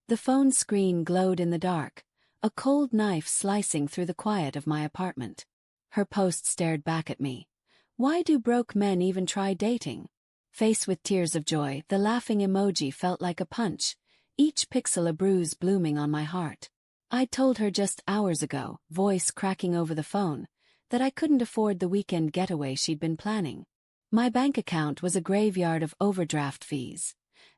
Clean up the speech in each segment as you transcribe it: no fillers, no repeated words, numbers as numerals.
The phone screen glowed in the dark, a cold knife slicing through the quiet of my apartment. Her post stared back at me. Why do broke men even try dating? Faced with tears of joy, the laughing emoji felt like a punch, each pixel a bruise blooming on my heart. I'd told her just hours ago, voice cracking over the phone, that I couldn't afford the weekend getaway she'd been planning. My bank account was a graveyard of overdraft fees,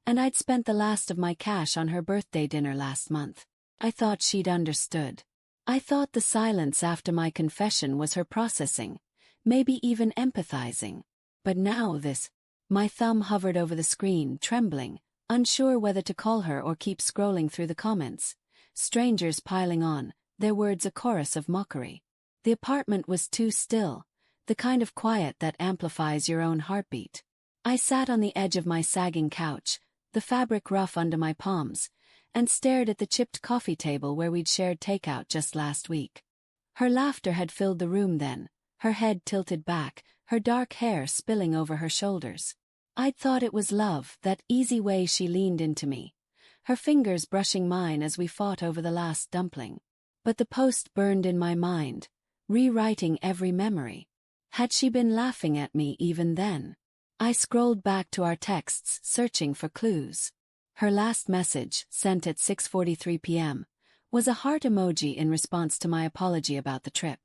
and I'd spent the last of my cash on her birthday dinner last month. I thought she'd understood. I thought the silence after my confession was her processing, maybe even empathizing. But now this. My thumb hovered over the screen, trembling, unsure whether to call her or keep scrolling through the comments. Strangers piling on, their words a chorus of mockery. The apartment was too still, the kind of quiet that amplifies your own heartbeat. I sat on the edge of my sagging couch, the fabric rough under my palms, and stared at the chipped coffee table where we'd shared takeout just last week. Her laughter had filled the room then, her head tilted back, her dark hair spilling over her shoulders. I'd thought it was love, that easy way she leaned into me, her fingers brushing mine as we fought over the last dumpling. But the post burned in my mind, rewriting every memory. Had she been laughing at me even then? I scrolled back to our texts, searching for clues. Her last message, sent at 6:43 p.m., was a heart emoji in response to my apology about the trip.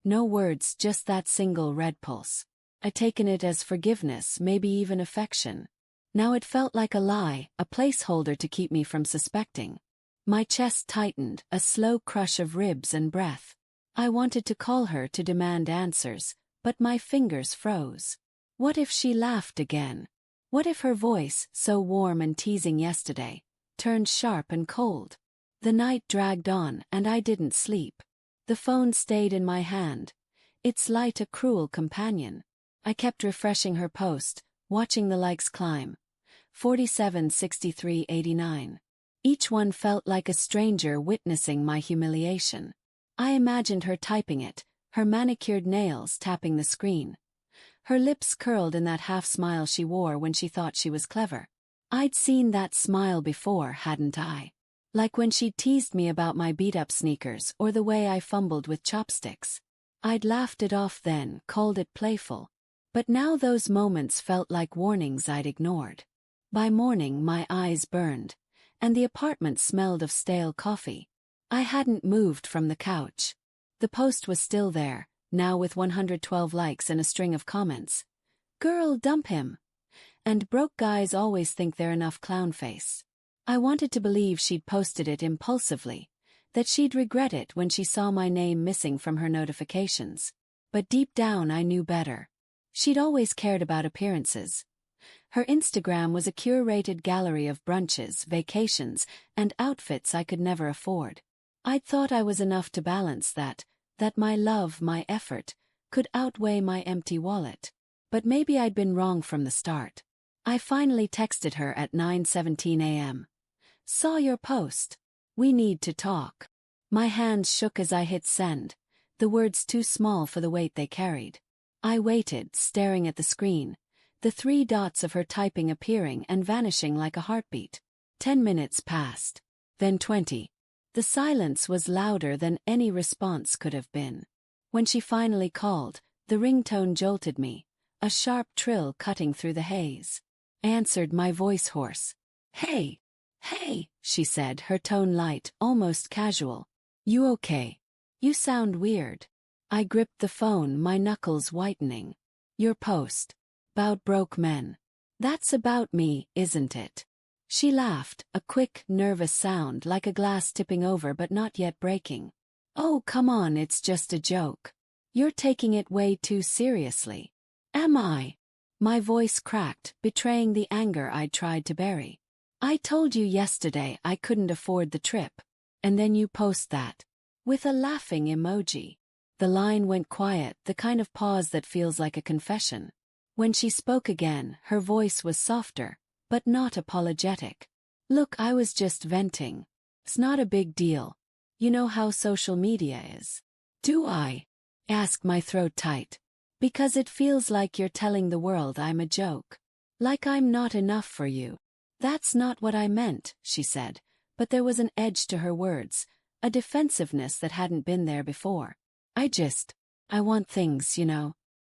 No words, just that single red pulse. I'd taken it as forgiveness, maybe even affection. Now it felt like a lie, a placeholder to keep me from suspecting. My chest tightened, a slow crush of ribs and breath. I wanted to call her to demand answers, but my fingers froze. What if she laughed again? What if her voice, so warm and teasing yesterday, turned sharp and cold? The night dragged on, and I didn't sleep. The phone stayed in my hand, its light a cruel companion. I kept refreshing her post, watching the likes climb. 47, 63, 89. Each one felt like a stranger witnessing my humiliation. I imagined her typing it, her manicured nails tapping the screen. Her lips curled in that half-smile she wore when she thought she was clever. I'd seen that smile before, hadn't I? Like when she teased me about my beat-up sneakers or the way I fumbled with chopsticks. I'd laughed it off then, called it playful. But now those moments felt like warnings I'd ignored. By morning my eyes burned, and the apartment smelled of stale coffee. I hadn't moved from the couch. The post was still there, now with 112 likes and a string of comments. Girl, dump him. And broke guys always think they're enough clown face. I wanted to believe she'd posted it impulsively, that she'd regret it when she saw my name missing from her notifications. But deep down I knew better. She'd always cared about appearances. Her Instagram was a curated gallery of brunches, vacations, and outfits I could never afford. I'd thought I was enough to balance that my love, my effort, could outweigh my empty wallet. But maybe I'd been wrong from the start. I finally texted her at 9:17 a.m. Saw your post. We need to talk. My hands shook as I hit send, the words too small for the weight they carried. I waited, staring at the screen, the 3 dots of her typing appearing and vanishing like a heartbeat. 10 minutes passed. Then 20. The silence was louder than any response could have been. When she finally called, the ringtone jolted me, a sharp trill cutting through the haze. I answered, my voice hoarse. Hey! Hey, she said, her tone light, almost casual. You okay? You sound weird. I gripped the phone, my knuckles whitening. Your post. About broke men. That's about me, isn't it? She laughed, a quick, nervous sound like a glass tipping over but not yet breaking. Oh, come on, it's just a joke. You're taking it way too seriously. Am I? My voice cracked, betraying the anger I'd tried to bury. I told you yesterday I couldn't afford the trip. And then you post that. With a laughing emoji. The line went quiet, the kind of pause that feels like a confession. When she spoke again, her voice was softer, but not apologetic. Look, I was just venting. It's not a big deal. You know how social media is. Do I? Asked, my throat tight. Because it feels like you're telling the world I'm a joke. Like I'm not enough for you. That's not what I meant, she said, but there was an edge to her words, a defensiveness that hadn't been there before. I want things,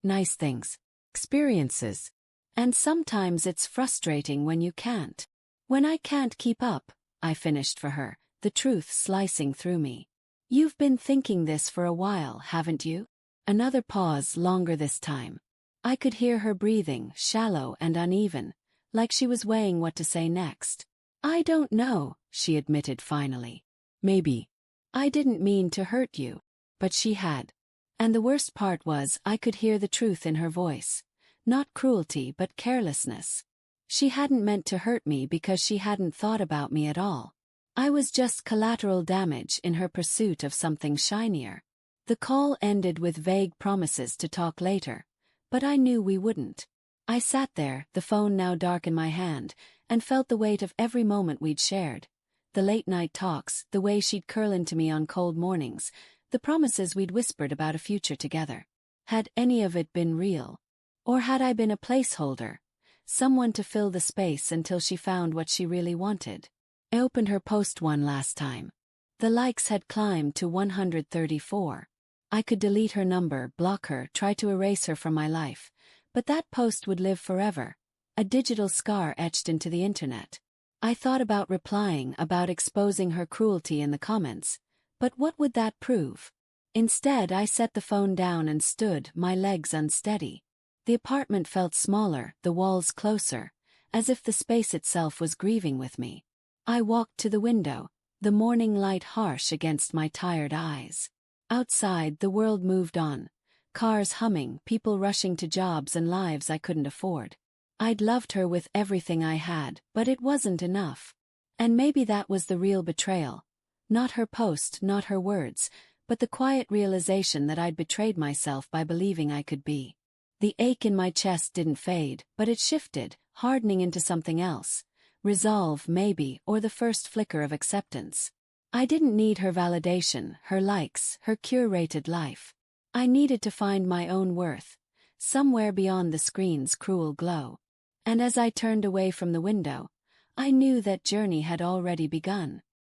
nice things, experiences. And sometimes it's frustrating when you can't. When I can't keep up, I finished for her, the truth slicing through me. You've been thinking this for a while, haven't you? Another pause, longer this time. I could hear her breathing, shallow and uneven, like she was weighing what to say next. I don't know, she admitted finally. Maybe. I didn't mean to hurt you. But she had. And the worst part was I could hear the truth in her voice. Not cruelty but carelessness. She hadn't meant to hurt me because she hadn't thought about me at all. I was just collateral damage in her pursuit of something shinier. The call ended with vague promises to talk later, but I knew we wouldn't. I sat there, the phone now dark in my hand, and felt the weight of every moment we'd shared. The late-night talks, the way she'd curl into me on cold mornings, the promises we'd whispered about a future together. Had any of it been real? Or had I been a placeholder? Someone to fill the space until she found what she really wanted? I opened her post one last time. The likes had climbed to 134. I could delete her number, block her, try to erase her from my life. But that post would live forever, a digital scar etched into the internet. I thought about replying, about exposing her cruelty in the comments. But what would that prove? Instead, I set the phone down and stood, my legs unsteady. The apartment felt smaller, the walls closer, as if the space itself was grieving with me. I walked to the window, the morning light harsh against my tired eyes. Outside, the world moved on. Cars humming, people rushing to jobs and lives I couldn't afford. I'd loved her with everything I had, but it wasn't enough. And maybe that was the real betrayal. Not her post, not her words, but the quiet realization that I'd betrayed myself by believing I could be. The ache in my chest didn't fade, but it shifted, hardening into something else. Resolve, maybe, or the first flicker of acceptance. I didn't need her validation, her likes, her curated life. I needed to find my own worth, somewhere beyond the screen's cruel glow. And as I turned away from the window, I knew that journey had already begun.